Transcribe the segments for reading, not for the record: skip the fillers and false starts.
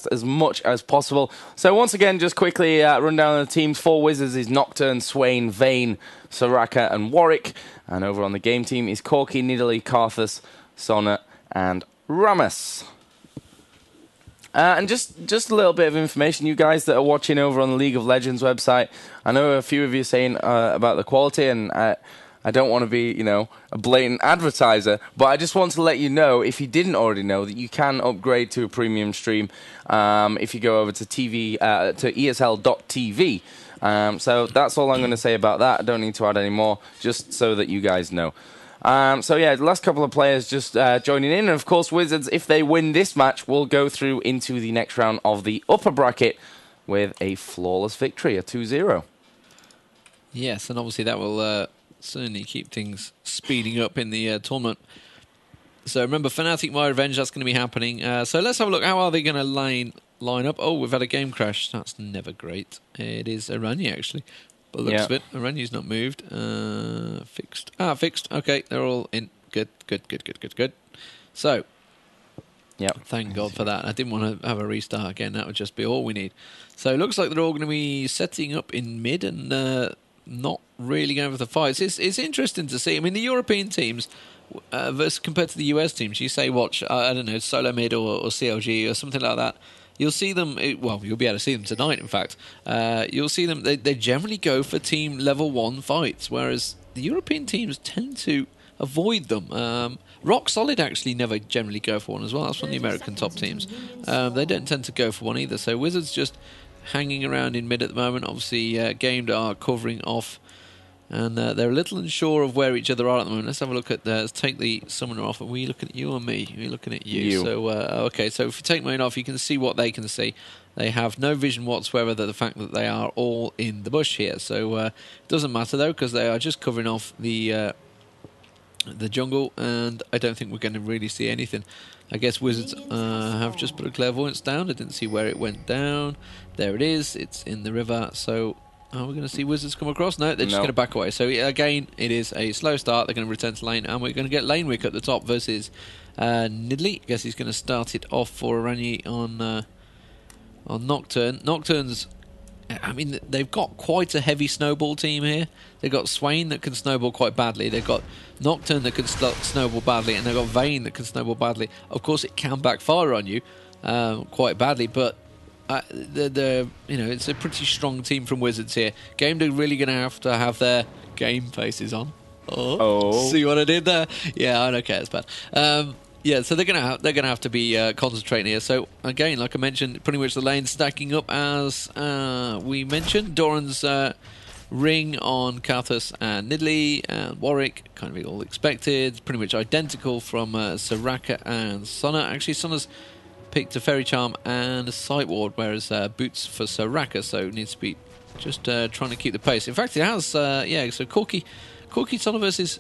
as much as possible. So once again, just quickly run down the teams. For Wizards is Nocturne, Swain, Vayne, Soraka and Warwick. And over on the game team is Corki, Nidalee, Karthus, Sona and Rammus. And just a little bit of information, you guys that are watching over on the League of Legends website. I know a few of you are saying about the quality, and I don't want to be, you know, a blatant advertiser, but I just want to let you know, if you didn't already know, that you can upgrade to a premium stream if you go over to to ESL.tv. So that's all I'm going to say about that. I don't need to add any more, just so that you guys know. So yeah, the last couple of players just joining in, and of course Wizards, if they win this match, will go through into the next round of the upper bracket with a flawless victory, a 2-0. Yes, and obviously that will certainly keep things speeding up in the tournament. So remember, Fnatic My Revenge, that's going to be happening. So let's have a look. How are they going to line up? Oh, we've had a game crash. That's never great. It is Irelia, actually. But looks of it, Irelia's not moved. Fixed. Fixed. Okay, they're all in. Good. So, thank God for that. I didn't want to have a restart again. That would just be all we need. So it looks like they're all going to be setting up in mid and not really going for the fights. It's interesting to see. I mean, the European teams versus compared to the US teams, you say watch, I don't know, solo mid or CLG or something like that. You'll see them, well, you'll be able to see them tonight, in fact. You'll see them, they generally go for team level 1 fights, whereas the European teams tend to avoid them. Rock Solid actually never generally go for one as well. That's one of the American top teams. They don't tend to go for one either. So Wizards just hanging around in mid at the moment. Obviously, Gamed are covering off, and they're a little unsure of where each other are at the moment. Let's have a look at let's take the summoner off. Are we looking at you or me? We're looking at you. So, okay, so if you take mine off, you can see what they can see. They have no vision whatsoever of the fact that they are all in the bush here. So it doesn't matter, though, because they are just covering off the jungle, and I don't think we're going to really see anything. I guess Wizards have just put a clairvoyance down. I didn't see where it went down. There it is. It's in the river, so... Are we going to see Wizards come across? No, they're just going to back away. So again, it is a slow start. They're going to return to lane, and we're going to get Lanewick at the top versus Nidalee. I guess he's going to start it off for Irelia on Nocturne. Nocturne's, I mean, they've got quite a heavy snowball team here. They've got Swain that can snowball quite badly. They've got Nocturne that can snowball badly, and they've got Vayne that can snowball badly. Of course, it can backfire on you quite badly, but it's a pretty strong team from Wizards here. Gamed are really going to have their game faces on. Oh, see what I did there? Yeah, I don't care. It's bad. So they're gonna have to be concentrating here. So again, like I mentioned, pretty much the lane stacking up as we mentioned. Doran's ring on Karthus and Nidalee and Warwick, kind of all expected. Pretty much identical from Soraka and Sona. Actually, Sona's picked a Fairy Charm and a Sight Ward, whereas Boots for Soraka, so it needs to be just trying to keep the pace. In fact, it has, so Corki Sona versus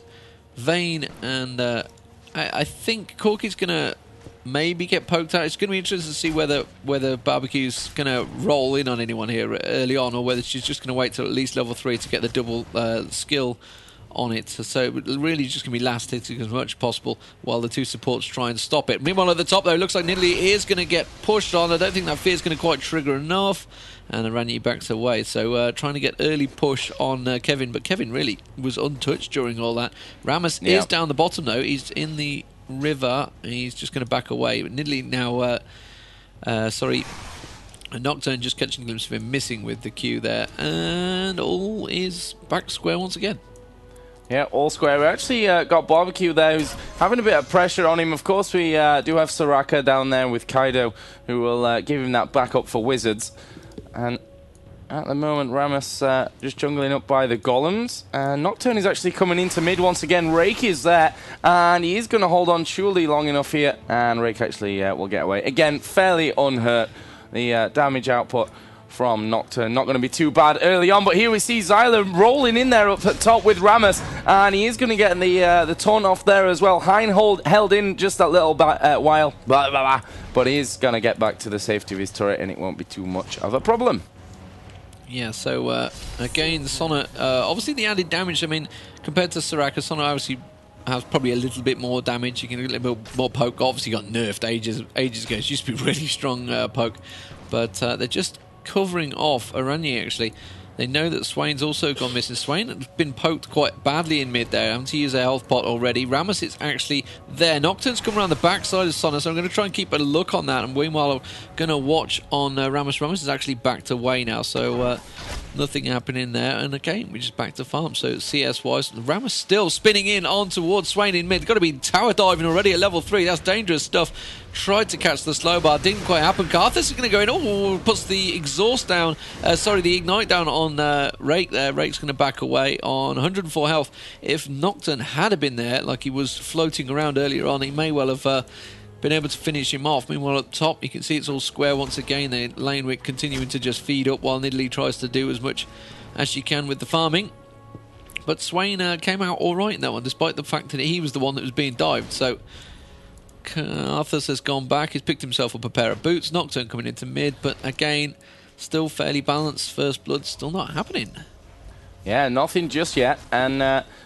Vayne, and I think Corki's going to maybe get poked out. It's going to be interesting to see whether Barbecue's going to roll in on anyone here early on, or whether she's just going to wait till at least level 3 to get the double skill on it. So it really just going to be last hitting as much as possible while the two supports try and stop it. Meanwhile, at the top, though, it looks like Nidalee is going to get pushed on. I don't think that fear is going to quite trigger enough. And Irelia backs away. So trying to get early push on Kevin. But Kevin really was untouched during all that. Rammus is down the bottom, though. He's in the river. He's just going to back away. But Nidalee now... Nocturne just catching a glimpse of him missing with the Q there. And all is back square once again. Yeah, all square. We actually got Barbecue there, who's having a bit of pressure on him. Of course, we do have Soraka down there with Kaido, who will give him that backup for Wizards. And at the moment, Rammus just jungling up by the golems. Nocturne is actually coming into mid once again. Rake is there, and he is going to hold on surely long enough here. And Rake actually will get away. Again, fairly unhurt. The damage output from Nocturne not going to be too bad early on, but here we see Zyla rolling in there up at top with Rammus, and he is going to get the taunt off there as well. Hein held in just that little while, but he is going to get back to the safety of his turret, and it won't be too much of a problem. Yeah, so again, Sona, obviously the added damage, I mean, compared to Soraka, Sona obviously has probably a little bit more damage. You can get a little bit more poke. Obviously got nerfed ages ago. It used to be really strong poke. But they're just covering off Irelia, actually. They know that Swain's also gone missing. Swain has been poked quite badly in mid there. Having to use a health pot already. Rammus is actually there. Nocturne's come around the backside of Sona, so I'm going to try and keep a look on that. And meanwhile, I'm going to watch on Rammus. Rammus is actually back to way now, so nothing happening there. And again, we're just back to farm. So CS-wise, Rammus still spinning in on towards Swain in mid. Got to be tower diving already at level 3. That's dangerous stuff. Tried to catch the slow bar, didn't quite happen. Karthus is going to go in. Oh, puts the exhaust down. The ignite down on Rake there. Rake's going to back away on 104 health. If Nocturne had been there, like he was floating around earlier on, he may well have been able to finish him off. Meanwhile, up top, you can see it's all square once again. The lane wick continuing to just feed up while Nidalee tries to do as much as she can with the farming. But Swain came out all right in that one, despite the fact that he was the one that was being dived. So Karthus has gone back. He's picked himself up a pair of boots. Nocturne coming into mid, but again, still fairly balanced. First blood still not happening. Yeah, nothing just yet. And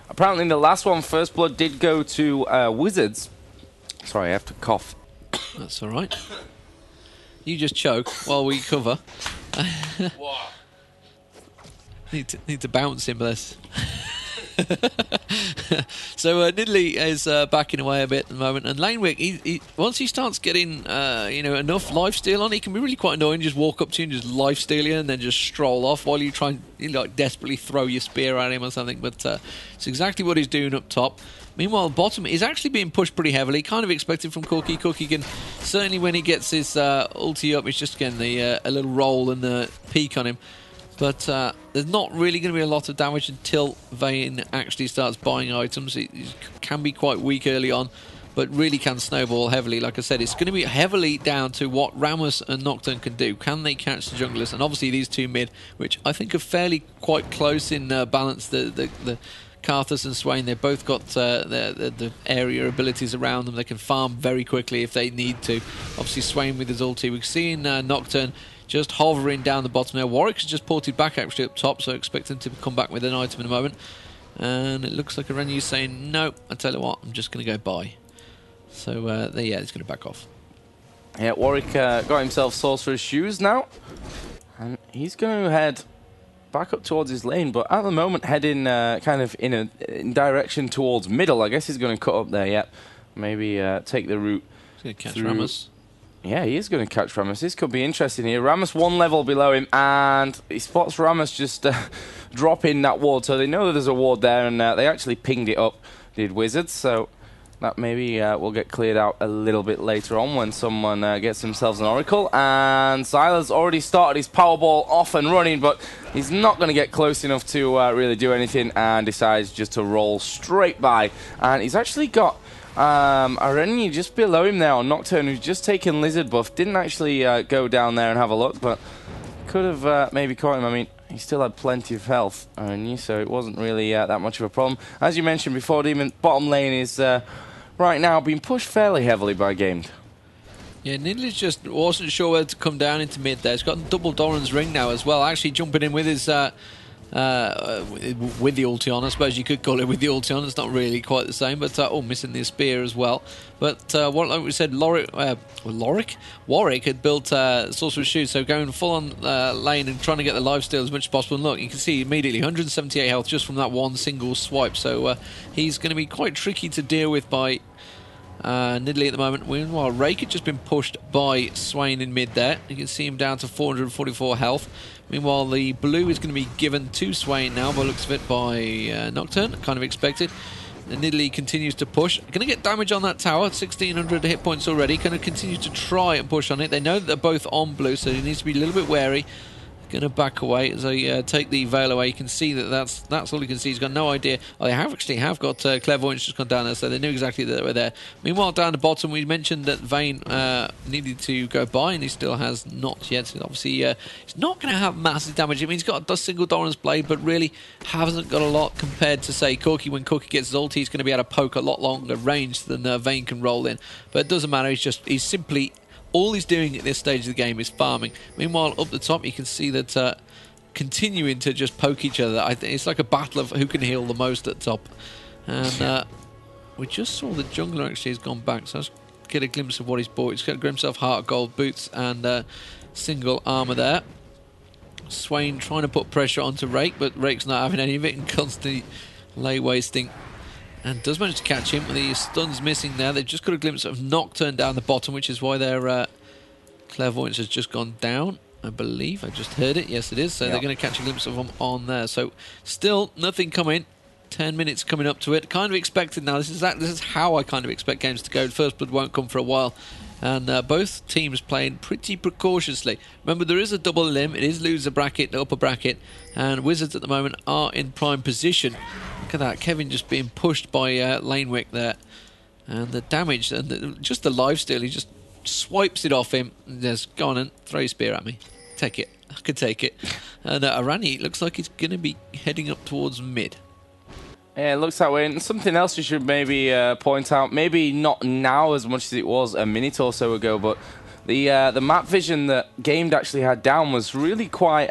apparently in the last one, first blood did go to Wizards. Sorry, I have to cough. That's all right. You just choke while we cover. need to bounce him, bless. So Nidalee is backing away a bit at the moment, and Lanewick, he once he starts getting enough lifesteal on, he can be really quite annoying. Just walk up to you and just lifesteal you, and then just stroll off while you try and desperately throw your spear at him or something. But it's exactly what he's doing up top. Meanwhile, bottom is actually being pushed pretty heavily. Kind of expected from Corki. Corki can certainly, when he gets his ulti up, he's just getting a little roll and the peek on him. But there's not really going to be a lot of damage until Vayne actually starts buying items. It can be quite weak early on, but really can snowball heavily. Like I said, it's going to be heavily down to what Rammus and Nocturne can do. Can they catch the junglers? And obviously these two mid, which I think are fairly quite close in balance. The Karthus and Swain, they've both got the area abilities around them. They can farm very quickly if they need to. Obviously Swain with his ulti. We've seen Nocturne just hovering down the bottom there. Warwick has just ported back actually up top, so expect him to come back with an item in a moment. And it looks like Irelia saying, no, I tell you what, I'm just going to go buy. So yeah, he's going to back off. Yeah, Warwick got himself Sorcerer's Shoes now. And he's going to head back up towards his lane, but at the moment heading kind of in direction towards middle. I guess he's going to cut up there, yep. Maybe take the route. He's going to catch Rammus. Yeah, he is going to catch Rammus. This could be interesting here. Rammus one level below him, and he spots Rammus just dropping that ward. So they know that there's a ward there, and they actually pinged it up, did Wizards. So that maybe will get cleared out a little bit later on when someone gets themselves an Oracle. And Sylar's already started his Powerball off and running, but he's not going to get close enough to really do anything, and decides just to roll straight by. And he's actually got Irelia just below him now. Nocturne, who's just taken Lizard buff, didn't actually go down there and have a look, but could have maybe caught him. I mean, he still had plenty of health, Irelia, so it wasn't really that much of a problem. As you mentioned before, Demon, bottom lane is right now being pushed fairly heavily by Gamed. Yeah, Nidalee just wasn't sure whether to come down into mid there. He's got double Doran's ring now as well, actually jumping in with his with the ulti on, I suppose you could call it with the ulti on. It's not really quite the same, but missing the spear as well. But like we said, Warwick had built Sorcerer's Shoes, so going full on lane and trying to get the lifesteal as much as possible. And look, you can see immediately 178 health just from that one single swipe. So he's going to be quite tricky to deal with by Nidalee at the moment. Meanwhile, Rake had just been pushed by Swain in mid there. You can see him down to 444 health. Meanwhile, the blue is going to be given to Swain now, by looks of it, by Nocturne, kind of expected. And Nidalee continues to push. Going to get damage on that tower, 1,600 hit points already. Going to continue to try and push on it. They know that they're both on blue, so he needs to be a little bit wary. Going to back away as they take the veil away. You can see that that's all you can see. He's got no idea. Oh, they actually have got Clairvoyance just gone down there, so they knew exactly that they were there. Meanwhile, down the bottom, we mentioned that Vayne needed to go by, and he still has not yet. So obviously, he's not going to have massive damage. I mean, he's got a single Doran's Blade, but really hasn't got a lot compared to, say, Corki. When Corki gets his ulti, he's going to be able to poke a lot longer range than Vayne can roll in. But it doesn't matter. He's simply... all he's doing at this stage of the game is farming. Meanwhile, up the top, you can see that continuing to just poke each other. It's like a battle of who can heal the most at top. And we just saw the jungler actually has gone back, so let's get a glimpse of what he's bought. He's got himself heart of gold boots and single armor there. Swain trying to put pressure onto Rake, but Rake's not having any of it and constantly lay wasting. And does manage to catch him. The stun's missing there. They've just got a glimpse of Nocturne down the bottom, which is why their clairvoyance has just gone down, I believe. I just heard it. Yes, it is. So they're going to catch a glimpse of him on there. So still nothing coming. 10 minutes coming up to it. Kind of expected now. This is how I kind of expect games to go. First blood won't come for a while. And both teams playing pretty precautiously. Remember, there is a double limb. It is loser bracket, upper bracket. And Wizards at the moment are in prime position. Look at that. Kevin just being pushed by Lanewick there. And the damage and just the lifesteal. He just swipes it off him. And just, go on and throw your spear at me. Take it. I could take it. And Arani looks like he's going to be heading up towards mid. Yeah, it looks that way. And something else we should maybe point out, maybe not now as much as it was a minute or so ago, but the map vision that Gamed actually had down was really quite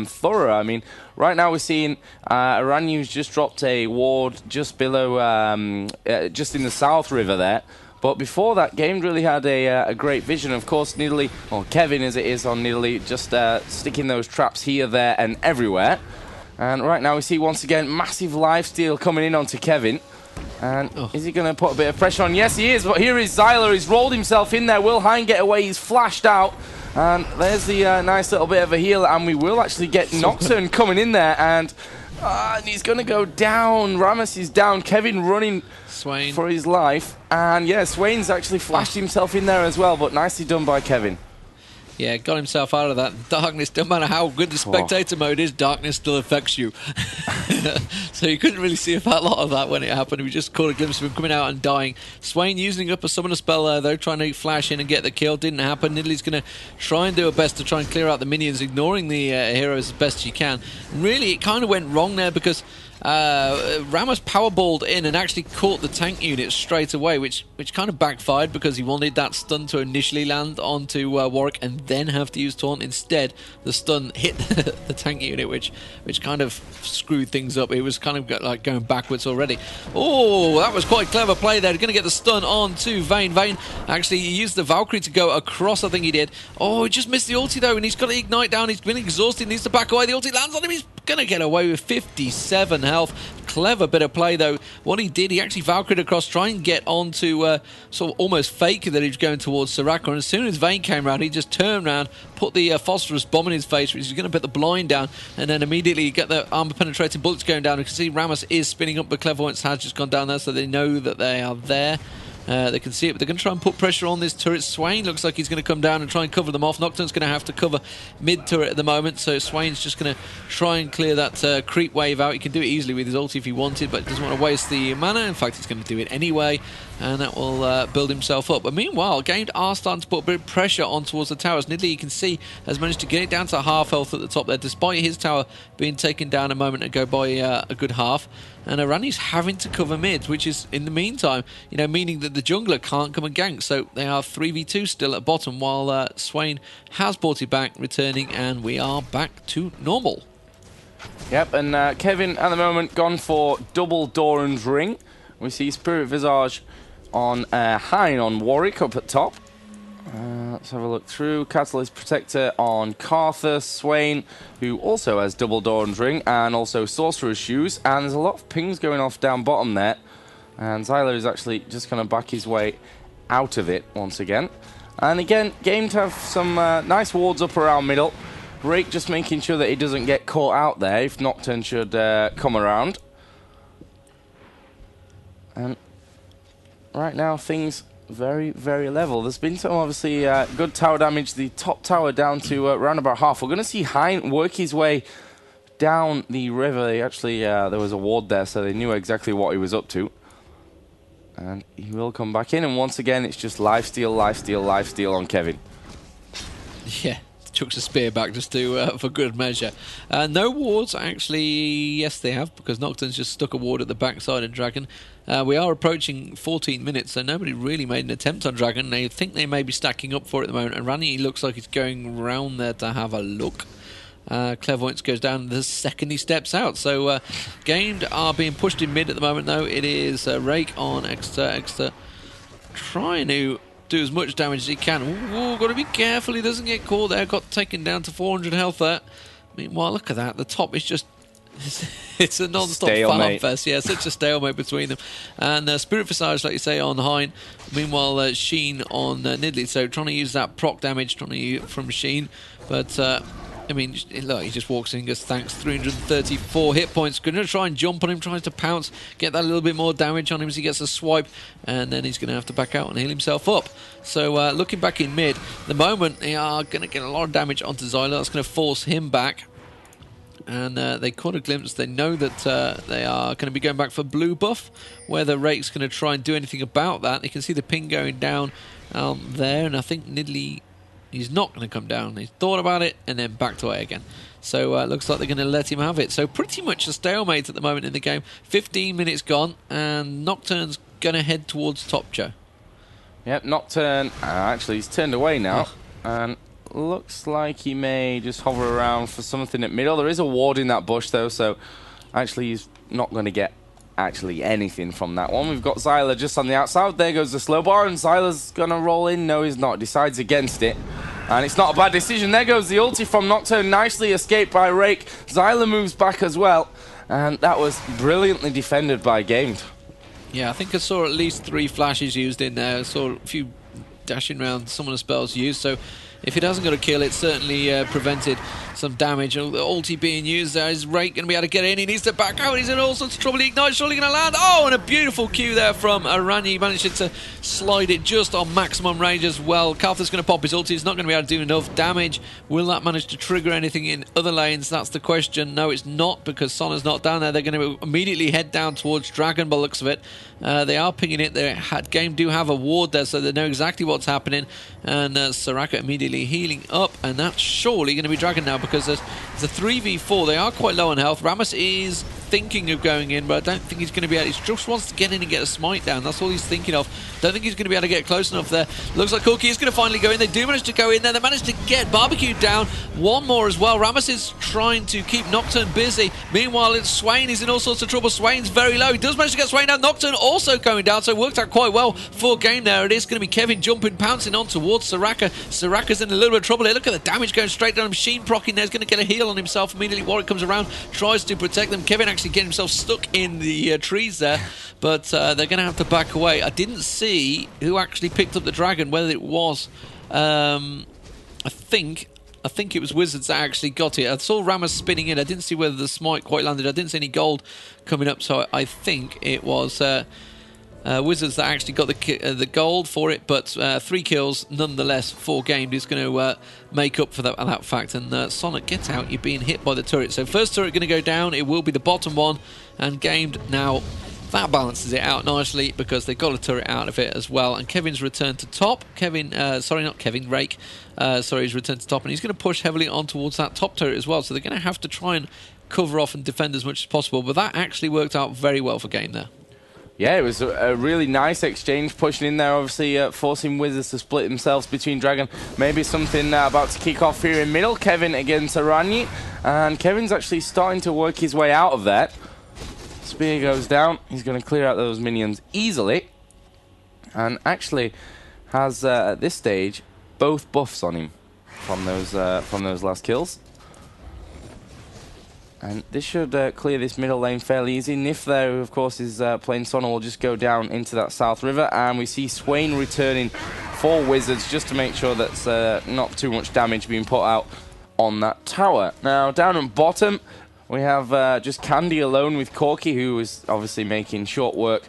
thorough. I mean, right now we're seeing Aranyu's just dropped a ward just below, just in the South River there. But before that, Gamed really had a great vision. Of course, Nidalee, or Kevin as it is on Nidalee, just sticking those traps here, there, and everywhere. And right now we see once again massive lifesteal coming in onto Kevin. And is he going to put a bit of pressure on? Yes, he is. But here is Xyler. He's rolled himself in there. Will Hein get away? He's flashed out. And there's the nice little bit of a heal. And we will actually get Nocturne coming in there. And he's going to go down. Rammus is down. Kevin running Swain for his life. And yeah, Swain's actually flashed himself in there as well. But nicely done by Kevin. Yeah, got himself out of that. Darkness, no matter how good the spectator mode is, darkness still affects you. So you couldn't really see a fat lot of that when it happened. We just caught a glimpse of him coming out and dying. Swain using up a summoner spell there, though, trying to flash in and get the kill. Didn't happen. Nidalee's going to try and do her best to try and clear out the minions, ignoring the heroes as best she can. And really, it kind of went wrong there because Rammus powerballed in and actually caught the tank unit straight away, which kind of backfired because he wanted that stun to initially land onto Warwick and then have to use taunt. Instead, the stun hit the tank unit, which kind of screwed things up. It was kind of like going backwards already. Oh, that was quite clever play there. Going to get the stun on to Vayne. Vayne actually used the Valkyrie to go across, I think he did. Oh, he just missed the ulti though, and he's got the ignite down. He's been exhausted, needs to back away. The ulti lands on him. He's going to get away with 57 health. Clever bit of play though. What he did, he actually Valkyried across, trying to get onto sort of almost fake that he was going towards Soraka. And as soon as Vayne came around, he just turned around, put the phosphorus bomb in his face, which is going to put the blind down, and then immediately get the armor penetrating bullets going down. You can see Rammus is spinning up, but Clairvoyance has just gone down there, so they know that they are there. They can see it, but they're going to try and put pressure on this turret. Swain looks like he's going to come down and try and cover them off. Nocturne's going to have to cover mid-turret at the moment, so Swain's just going to try and clear that creep wave out. He can do it easily with his ulti if he wanted, but doesn't want to waste the mana. In fact, he's going to do it anyway, and that will build himself up. But meanwhile, Gamed are starting to put a bit of pressure on towards the towers. Nidalee, you can see, has managed to get it down to half health at the top there, despite his tower being taken down a moment ago by a good half. And Arani's having to cover mid, which is, in the meantime, meaning that the jungler can't come and gank. So they are 3v2 still at bottom, while Swain has brought it back, returning, and we are back to normal. Yep, and Kevin, at the moment, gone for double Doran's Ring. We see Spirit Visage on Hein on Warwick up at top. Let's have a look through. Catalyst Protector on Karthus, Swain, who also has double Doran's Ring, and also Sorcerer's Shoes. And there's a lot of pings going off down bottom there. And Xyler is actually just going to back his way out of it once again. And again, Game to have some nice wards up around middle. Rake just making sure that he doesn't get caught out there if Nocturne should come around. And right now, things very, very level. There's been some obviously good tower damage. The top tower down to around about half. We're going to see Hein work his way down the river. They actually, there was a ward there, so they knew exactly what he was up to. And he will come back in, and once again, it's just lifesteal, lifesteal, lifesteal on Kevin. Yeah. Chucks a spear back just to for good measure. No wards, actually. Yes, they have, because Nocturne's just stuck a ward at the backside of Dragon. We are approaching 14 minutes, so nobody really made an attempt on Dragon. They think they may be stacking up for it at the moment, and Rani looks like he's going round there to have a look. Clairvoyance goes down the second he steps out. So Gamed are being pushed in mid at the moment, though. It is Rake on Exeter trying to do as much damage as he can. Ooh, got to be careful he doesn't get caught there. Got taken down to 400 health there. Meanwhile, look at that. The top is just... it's a non-stop farm fest. Yeah, such a stalemate between them. And Spirit Visage, like you say, on Hein. Meanwhile, Sheen on Nidalee. So trying to use that proc damage from Sheen. But... I mean, look, he just walks in and goes, thanks, 334 hit points. Going to try and jump on him, tries to pounce, get that little bit more damage on him as he gets a swipe, and then he's going to have to back out and heal himself up. So looking back in mid, the moment they are going to get a lot of damage onto Xyla. That's going to force him back. And they caught a glimpse. They know that they are going to be going back for blue buff. Whether Rake's going to try and do anything about that. They can see the ping going down there, and I think Nidalee... he's not going to come down. He's thought about it and then backed away again. So it looks like they're going to let him have it. So pretty much a stalemate at the moment in the game. 15 minutes gone, and Nocturne's going to head towards top, Joe. Yep, Nocturne. Actually, he's turned away now. And looks like he may just hover around for something at middle. There is a ward in that bush, though, so actually he's not going to get actually anything from that one. We've got Xyla just on the outside. There goes the slow bar, and Xyla's gonna roll in. No, he's not. Decides against it, and it's not a bad decision. There goes the ulti from Nocturne, nicely escaped by Rake. Xyla moves back as well, and that was brilliantly defended by Gamed. Yeah, I think I saw at least 3 flashes used in there. I saw a few dashing around some of the spells used, so if it hasn't got a kill, it certainly prevented some damage. The ulti being used there. Is Rake going to be able to get in? He needs to back out. He's in all sorts of trouble. He ignites, surely going to land. Oh, and a beautiful Q there from Irelia. He managed to slide it just on maximum range as well. Karthus going to pop his ulti. He's not going to be able to do enough damage. Will that manage to trigger anything in other lanes? That's the question. No, it's not, because Sona's not down there. They're going to immediately head down towards Dragon by the looks of it. They are pinging it. Game do have a ward there, so they know exactly what's happening. And Soraka immediately healing up, and that's surely going to be Dragon now, because there's a 3v4. They are quite low on health. Rammus is thinking of going in, but I don't think he's going to be able. He just wants to get in and get a smite down. That's all he's thinking of. Don't think he's going to be able to get close enough there. Looks like Corki is going to finally go in. They do manage to go in there. They managed to get barbecued down. One more as well. Rammus is trying to keep Nocturne busy. Meanwhile, it's Swain. He's in all sorts of trouble. Swain's very low. He does manage to get Swain down. Nocturne also going down, so it worked out quite well for game there. It is going to be Kevin jumping, pouncing on towards Soraka. Soraka's in a little bit of trouble here. Look at the damage going straight down. Machine procking there. He's going to get a heal on himself immediately. Warwick comes around, tries to protect them. Kevin actually getting himself stuck in the trees there, but they're going to have to back away. I didn't see who actually picked up the dragon, whether it was I think it was Wizards that actually got it. I saw Rammus spinning in. I didn't see whether the smite quite landed. I didn't see any gold coming up, so I think it was Wizards that actually got the gold for it, but 3 kills nonetheless for game is going to make up for that fact. And Sonic gets out. You're being hit by the turret. So first turret going to go down. It will be the bottom one, and Gamed now. That balances it out nicely, because they got a turret out of it as well. And Kevin's returned to top. Rake. He's returned to top, and he's going to push heavily on towards that top turret as well. So they're going to have to try and cover off and defend as much as possible. But that actually worked out very well for game there. Yeah, it was a really nice exchange, pushing in there, obviously forcing Wizards to split themselves between Dragon. Maybe something about to kick off here in middle. Kevin against Irelia, and Kevin's actually starting to work his way out of that. Spear goes down. He's going to clear out those minions easily, and actually has at this stage both buffs on him from those last kills. And this should clear this middle lane fairly easy. Nif there, who of course is playing Sona, will just go down into that South River, and we see Swain returning for Wizards just to make sure that's not too much damage being put out on that tower. Now down at bottom, we have just Candy alone with Corki, who is obviously making short work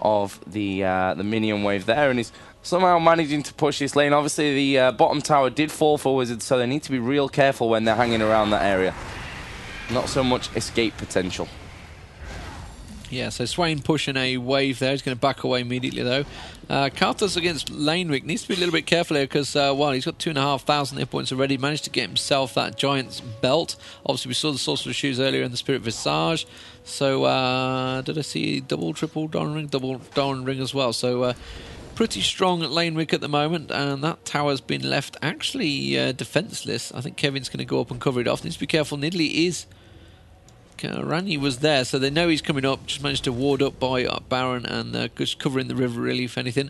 of the minion wave there, and is somehow managing to push this lane. Obviously, the bottom tower did fall for Wizards, so they need to be real careful when they're hanging around that area. Not so much escape potential. Yeah, so Swain pushing a wave there. He's going to back away immediately, though. Karthus against Lanewick needs to be a little bit careful here, because, well, he's got 2,500 hit points already. Managed to get himself that Giant's belt. Obviously, we saw the Sorcerer's Shoes earlier in the Spirit Visage. So, did I see double, triple Dawn Ring? Double Dawn Ring as well. So, pretty strong at lane wick at the moment, and that tower's been left actually defenseless. I think Kevin's going to go up and cover it off. Needs to be careful. Nidalee is... Rani was there, so they know he's coming up. Just managed to ward up by Baron and just covering the river, really, if anything.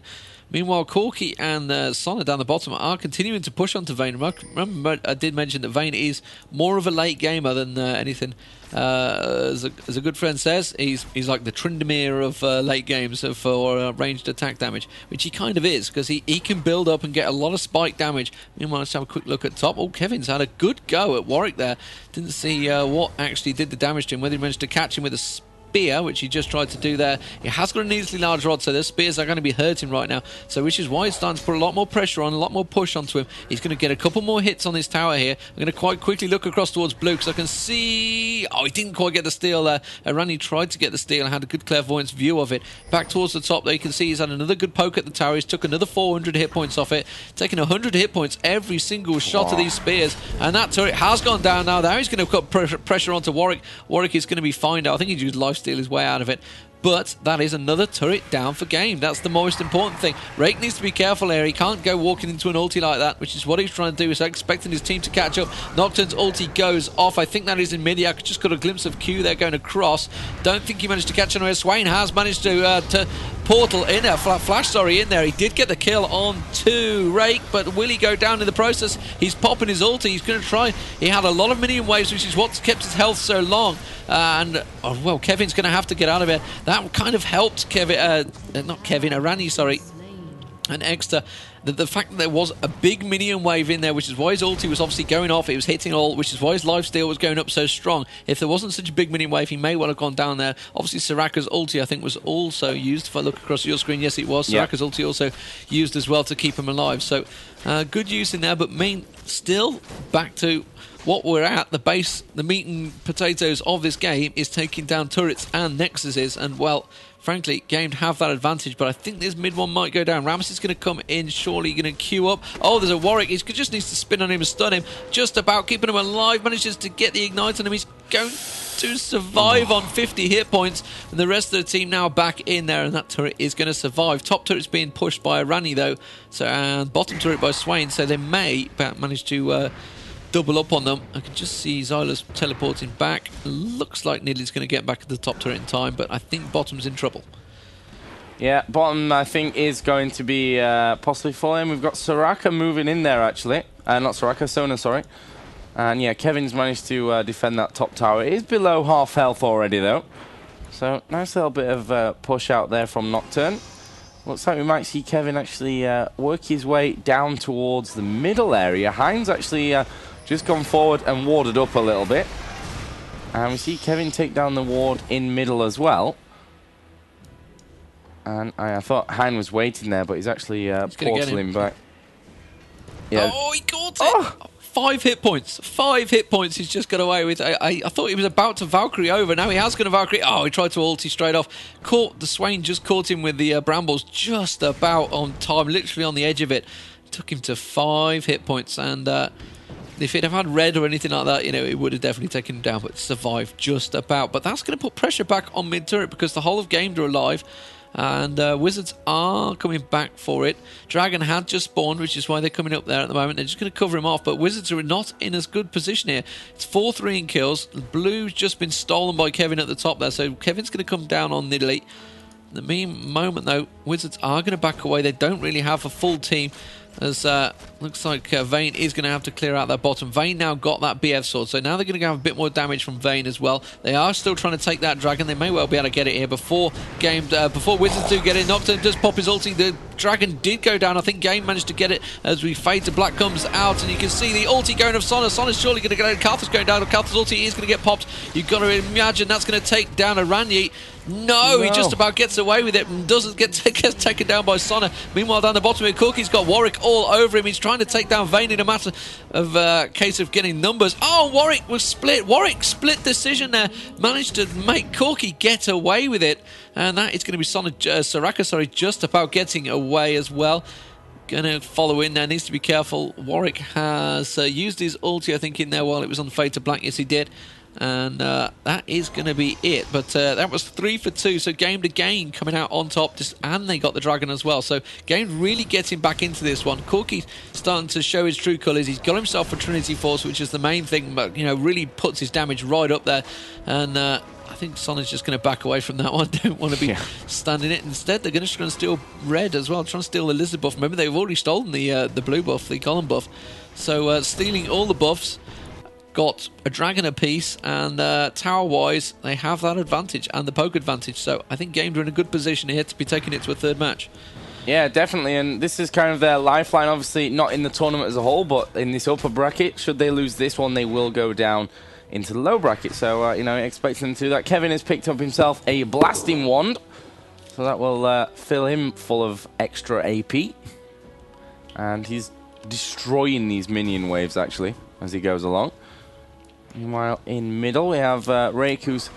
Meanwhile, Corki and Sona down the bottom are continuing to push onto Vayne. Remember, I did mention that Vayne is more of a late gamer than anything. As a good friend says, he's like the Tryndamere of late games for ranged attack damage, which he kind of is, because he can build up and get a lot of spike damage. Meanwhile, let's have a quick look at top. Oh, Kevin's had a good go at Warwick there. Didn't see what actually did the damage to him, whether he managed to catch him with a spear, which he just tried to do there. He has got a needlessly large rod, so those spears are going to be hurting right now. So which is why he's starting to put a lot more pressure on, a lot more push onto him. He's going to get a couple more hits on this tower here. I'm going to quite quickly look across towards blue, because I can see... Oh, he didn't quite get the steal there. Rani tried to get the steal and had a good clairvoyance view of it. Back towards the top there, you can see he's had another good poke at the tower. He's took another 400 hit points off it, taking 100 hit points every single shot of these spears. And that turret has gone down now. Now he's going to put pressure onto Warwick. Warwick is going to be fine now. I think he's used lifesteal his way out of it. But that is another turret down for game. That's the most important thing. Rake needs to be careful here. He can't go walking into an ulti like that, which is what he's trying to do. He's expecting his team to catch up. Nocturne's ulti goes off. I think that is in mid. I just got a glimpse of Q there going across. Don't think he managed to catch anywhere. Swain has managed to portal in there. Flash, in there. He did get the kill on to Rake, but will he go down in the process? He's popping his ulti. He's going to try. He had a lot of minion waves, which is what's kept his health so long. Well, Kevin's going to have to get out of it. That kind of helped Rani, sorry, and Exeter. The fact that there was a big minion wave in there, which is why his ulti was obviously going off. It was hitting all, which is why his lifesteal was going up so strong. If there wasn't such a big minion wave, he may well have gone down there. Obviously, Soraka's ulti, I think, was also used. If I look across your screen, yes, it was. Soraka's ulti also used as well to keep him alive. So, good use in there, but still back to what we're at, the base, the meat and potatoes of this game is taking down turrets and nexuses, and well, frankly, game have that advantage, but I think this mid one might go down. Rammus is going to come in, surely going to queue up. Oh, there's a Warwick. He just needs to spin on him and stun him. Just about keeping him alive. Manages to get the ignite on him. He's going to survive on 50 hit points, and the rest of the team now back in there, and that turret is going to survive. Top turret's being pushed by Rani though, so and bottom turret by Swain, so they may manage to double up on them. I can just see Zyla's teleporting back. Looks like Nidalee's going to get back at the top turret in time, but I think bottom's in trouble. Yeah, bottom I think is going to be possibly falling. We've got Soraka moving in there actually. Not Soraka, Sona, sorry. And yeah, Kevin's managed to defend that top tower. It is below half health already though. So nice little bit of push out there from Nocturne. Looks like we might see Kevin actually work his way down towards the middle area. Heinz actually just gone forward and warded up a little bit. And we see Kevin take down the ward in middle as well. And I thought Hein was waiting there, but he's actually portaling back. Yeah. Oh, he caught it! Oh. 5 hit points. 5 hit points he's just got away with. I thought he was about to Valkyrie over. Now he has got a Valkyrie. Oh, he tried to ulti straight off. The Swain just caught him with the brambles just about on time, literally on the edge of it. Took him to 5 hit points, and if he'd have had red or anything like that, you know, it would have definitely taken him down, but survived just about. But that's going to put pressure back on mid-turret because the whole of game are alive. And Wizards are coming back for it. Dragon had just spawned, which is why they're coming up there at the moment. They're just going to cover him off, but Wizards are not in as good position here. It's 4-3 in kills. Blue's just been stolen by Kevin at the top there, so Kevin's going to come down on Nidalee. The mean moment, though, Wizards are going to back away. They don't really have a full team, as looks like Vayne is going to have to clear out that bottom. Vayne now got that BF sword, so now they're going to have a bit more damage from Vayne as well. They are still trying to take that dragon. They may well be able to get it here before Wizards do get it. Nocturne does pop his ulti. The dragon did go down. I think Game managed to get it as we fade to black comes out, and you can see the ulti going of Sona. Sona's surely going to get it. Karthus going down. Karthus' ulti is going to get popped. You've got to imagine that's going to take down a Ranyi. No, he just about gets away with it and doesn't gets taken down by Sona. Meanwhile, down the bottom here, Corki's got Warwick all over him. He's trying to take down Vayne in a matter of case of getting numbers. Oh, Warwick was split. Warwick split decision there. Managed to make Corki get away with it. And that is going to be Soraka, just about getting away as well. Going to follow in there. Needs to be careful. Warwick has used his ulti, I think, in there while it was on fade to black. Yes, he did. And that is going to be it. But that was 3 for 2. So Game to Game coming out on top. And they got the Dragon as well. So Game really getting back into this one. Corki starting to show his true colours. He's got himself a Trinity Force, which is the main thing. But, you know, really puts his damage right up there. And I think Sona's just going to back away from that one. Don't want to be standing it. Instead, they're just going to steal red as well. Trying to steal the lizard buff. Remember, they've already stolen the blue buff, the column buff. So stealing all the buffs. Got a dragon apiece, and tower-wise, they have that advantage and the poke advantage. So I think Game are in a good position here to be taking it to a third match. Yeah, definitely, and this is kind of their lifeline. Obviously, not in the tournament as a whole, but in this upper bracket. Should they lose this one, they will go down into the low bracket. So, you know, expect them to do that. Kevin has picked up himself a blasting wand, so that will fill him full of extra AP. And he's destroying these minion waves, actually, as he goes along. Meanwhile, in middle, we have Rake, who's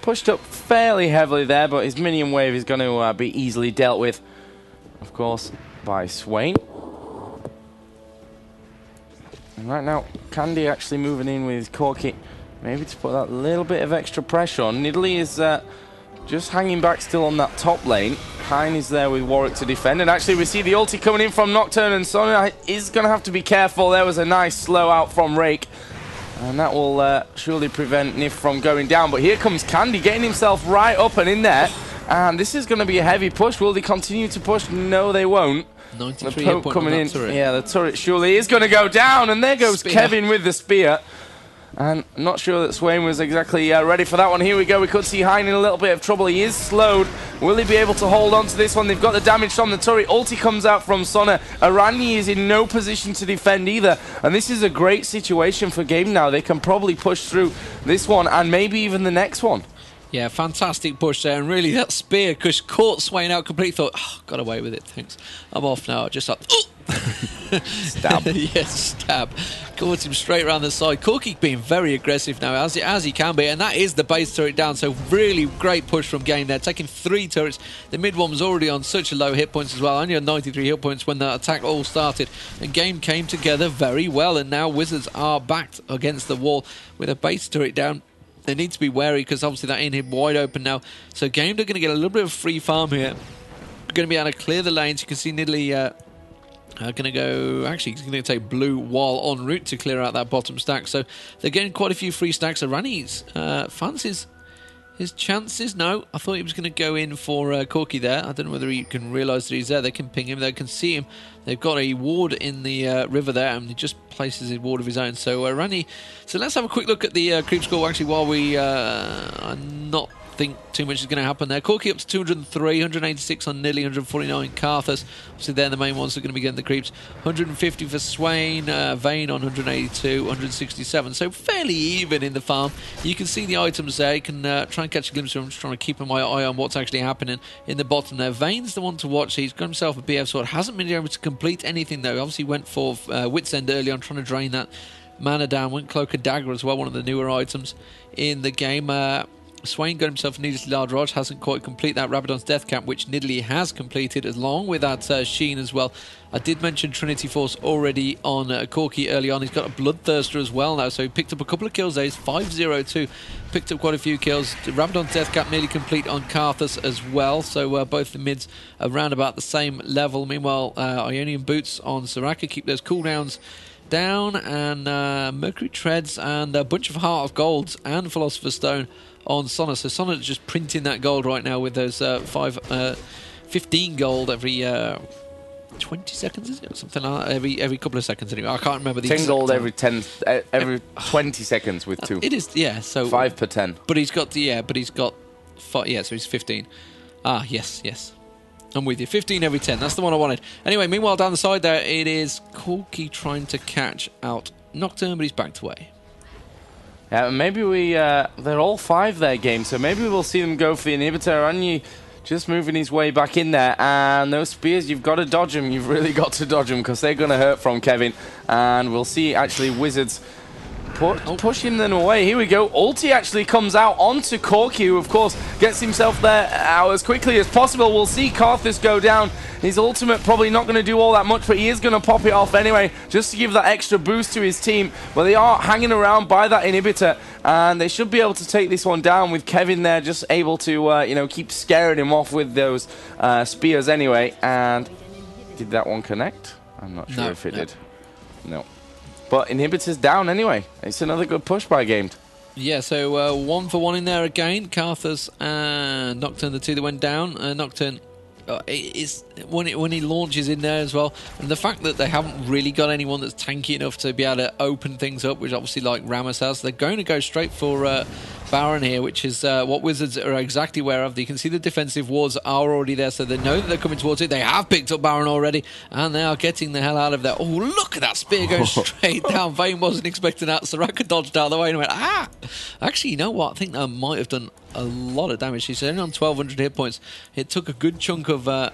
pushed up fairly heavily there, but his minion wave is going to be easily dealt with, of course, by Swain. And right now, Candy actually moving in with Corki, maybe to put that little bit of extra pressure on. Nidalee is just hanging back still on that top lane. Vayne is there with Warwick to defend, and actually we see the ulti coming in from Nocturne, and Sona is going to have to be careful. There was a nice slow out from Rake. And that will surely prevent Nif from going down. But here comes Candy getting himself right up and in there. And this is going to be a heavy push. Will they continue to push? No, they won't. 93 the poke coming in. Turret. Yeah, the turret surely is going to go down. And there goes Kevin with the spear. And I'm not sure that Swain was exactly ready for that one. Here we go. We could see Vayne in a little bit of trouble. He is slowed. Will he be able to hold on to this one? They've got the damage from the turret. Ulti comes out from Sona. Irelia is in no position to defend either. And this is a great situation for Game now. They can probably push through this one and maybe even the next one. Yeah, fantastic push there. And really, that spear caught Swain out completely. Thought, oh, got away with it. Thanks. I'm off now. Just like, stab. Yes, stab. Caught him straight around the side. Corki being very aggressive now, as he can be, and that is the base turret down. So really great push from Game there, taking 3 turrets. The mid one was already on such a low hit points as well, only on 93 hit points when that attack all started. And Game came together very well, and now Wizards are backed against the wall with a base turret down. They need to be wary because obviously that inhib wide open now. So Game, they're going to get a little bit of free farm here. They're going to be able to clear the lanes. You can see Nidalee going to go... Actually, he's going to take blue while en route to clear out that bottom stack. So they're getting quite a few free stacks. Rani's fancies his chances. No, I thought he was going to go in for Corki there. I don't know whether he can realise that he's there. They can ping him. They can see him. They've got a ward in the river there, and he just places his ward of his own. So Rani... So let's have a quick look at the creep score, actually, while we are not think too much is going to happen there. Corki up to 203, 186 on Nidalee, 149 Karthus. Obviously, they're the main ones that are going to be getting the creeps. 150 for Swain, Vayne on 182, 167. So fairly even in the farm. You can see the items there. You can try and catch a glimpse of them. I'm just trying to keep my eye on what's actually happening in the bottom there. Vayne's the one to watch. He's got himself a BF sword. Hasn't been able to complete anything though. Obviously went for Wit's End early on, trying to drain that mana down. Went Cloak and Dagger as well, one of the newer items in the game. Swain got himself a needlessly large Raj, hasn't quite complete that Rabadon's Death Camp, which Nidalee has completed, along with that Sheen as well. I did mention Trinity Force already on Corki early on. He's got a Bloodthirster as well now, so he picked up a couple of kills there. He's 5-0-2, picked up quite a few kills. Rabadon's Death Camp nearly complete on Karthus as well, so both the mids around about the same level. Meanwhile, Ionian Boots on Soraka keep those cooldowns down, and Mercury Treads and a bunch of Heart of Golds and Philosopher's Stone on Sona. So Sona's just printing that gold right now with those 15 gold every 20 seconds, is it? Or something like that. Every couple of seconds anyway. I can't remember the 10 gold every 20 seconds with 2. It is, yeah. So 5 per 10. But he's got 5, yeah, so he's 15. Ah, yes. I'm with you. 15 every 10. That's the one I wanted. Anyway, meanwhile down the side there, it is Corki trying to catch out Nocturne, but he's backed away. Yeah, maybe they're all 5 their game, so maybe we'll see them go for the inhibitor. And just moving his way back in there, and those spears, you've got to dodge them. You've really got to dodge them because they're going to hurt from Kevin. And we'll see actually Wizards pushing them away. Here we go. Ulti actually comes out onto Corki, who of course gets himself there out as quickly as possible. We'll see Karthus go down. His ultimate probably not going to do all that much, but he is going to pop it off anyway, just to give that extra boost to his team. But they are hanging around by that inhibitor, and they should be able to take this one down with Kevin there, just able to you know, keep scaring him off with those spears anyway. And did that one connect? I'm not sure if it did. No. But inhibitors down anyway. It's another good push by Gamed. Yeah, so 1 for 1 in there again. Karthus and Nocturne, the two that went down. Nocturne is when he launches in there as well, and the fact that they haven't really got anyone that's tanky enough to be able to open things up, which obviously like Rammus has, they're going to go straight for Baron here, which is what Wizards are exactly aware of. You can see the defensive wards are already there, so they know that they're coming towards it. They have picked up Baron already, and they are getting the hell out of there. Oh, look at that spear go straight down. Vayne wasn't expecting that. Soraka dodged out of the way and went, ah! Actually, you know what? I think that might have done a lot of damage. She's only on 1,200 hit points. It took a good chunk of... I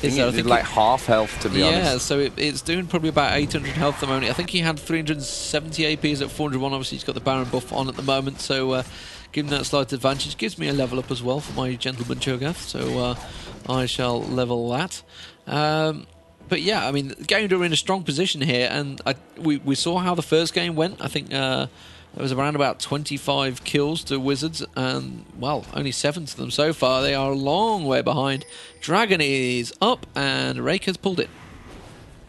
think like half health, to be honest. Yeah, so it's doing probably about 800 health at the moment. I think he had 370 APs at 401. Obviously, he's got the Baron buff on at the moment, so giving that slight advantage. Gives me a level up as well for my Gentleman Cho'Gath, so I shall level that. But yeah, I mean, Gamed are in a strong position here, and we saw how the first game went. I think... there was around about 25 kills to Wizards, and, well, only 7 to them so far. They are a long way behind. Dragon is up, and Rake has pulled it.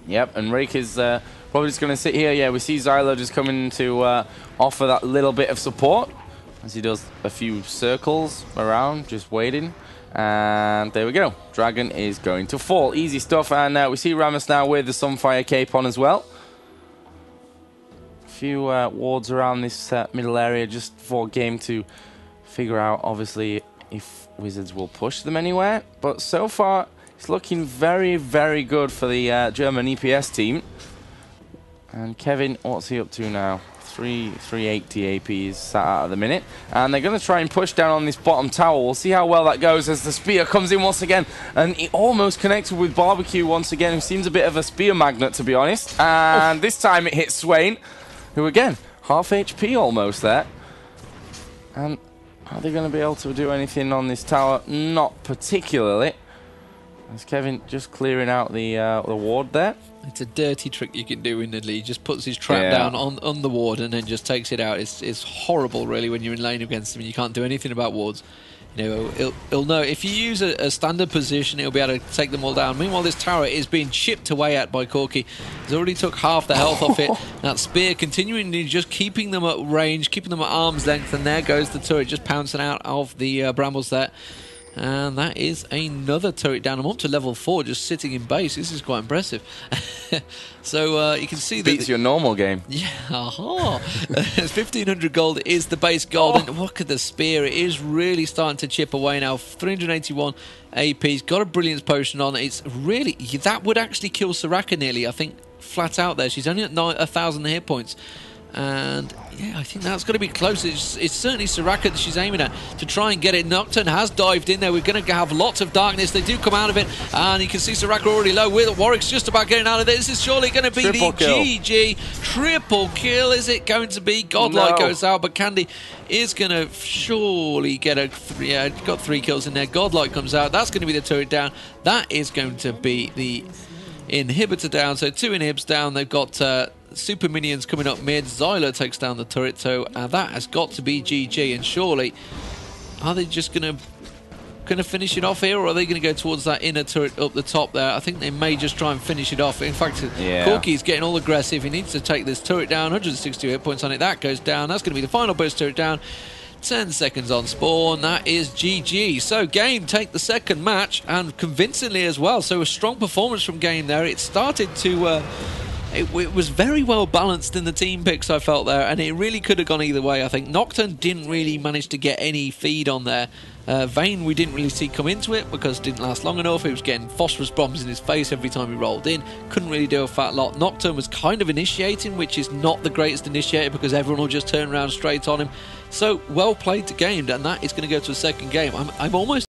Yep, and Rake is probably just going to sit here. Yeah, we see Xylo just coming to offer that little bit of support, as he does a few circles around, just waiting. And there we go. Dragon is going to fall. Easy stuff, and we see Rammus now with the Sunfire Cape on as well. Few wards around this middle area just for game to figure out, obviously, if Wizards will push them anywhere. But so far, it's looking very, very good for the German EPS team. And Kevin, what's he up to now? 380 APs sat out at the minute. And they're going to try and push down on this bottom tower. We'll see how well that goes as the spear comes in once again. And he almost connected with Barbecue once again, who seems a bit of a spear magnet, to be honest. And this time it hits Swain, who again, half HP almost there. And are they going to be able to do anything on this tower? Not particularly. As Kevin just clearing out the ward there. It's a dirty trick you can do in Nidalee. He just puts his trap down on the ward and then just takes it out. It's horrible, really, when you're in lane against him and you can't do anything about wards. You know, he'll know. If you use a standard position, he'll be able to take them all down. Meanwhile, this tower is being chipped away at by Corki. He's already took half the health off it. That spear continuing just keeping them at range, keeping them at arm's length, and there goes the turret just pouncing out of the brambles there. And that is another turret down. I'm up to level 4 just sitting in base. This is quite impressive. So you can see that... Beats your normal game. Yeah, aha. 1,500 gold is the base gold. And look at the spear. It is really starting to chip away now. 381 AP's got a brilliance potion on. It's really... That would actually kill Soraka nearly, I think, flat out there. She's only at 1,000 hit points. And yeah, I think that's going to be close. It's certainly Soraka that she's aiming at to try and get it. Nocturne has dived in there. We're going to have lots of darkness. They do come out of it, and you can see Soraka already low. Warwick's just about getting out of there. This is surely going to be triple the kill. GG. Triple kill, is it going to be? Godlike goes out, but Candy is going to surely get a... got 3 kills in there. Godlike comes out. That's going to be the turret down. That is going to be the inhibitor down. So 2 inhibs down. They've got... super minions coming up mid. Xylo takes down the turret, so that has got to be GG. And surely, are they just going to finish it off here, or are they going to go towards that inner turret up the top there? I think they may just try and finish it off. In fact, Corki's getting all aggressive. He needs to take this turret down. 162 hit points on it. That goes down. That's going to be the final burst turret down. 10 seconds on spawn. That is GG. So Game take the second match, and convincingly as well. So a strong performance from Game there. It started to... It was very well balanced in the team picks, I felt there, and it really could have gone either way. I think Nocturne didn't really manage to get any feed on there. Vayne we didn't really see come into it because it didn't last long enough. He was getting phosphorus bombs in his face every time he rolled in. Couldn't really do a fat lot. Nocturne was kind of initiating, which is not the greatest initiator because everyone will just turn around straight on him. So well played to Gamed, and that is going to go to a second game. I'm almost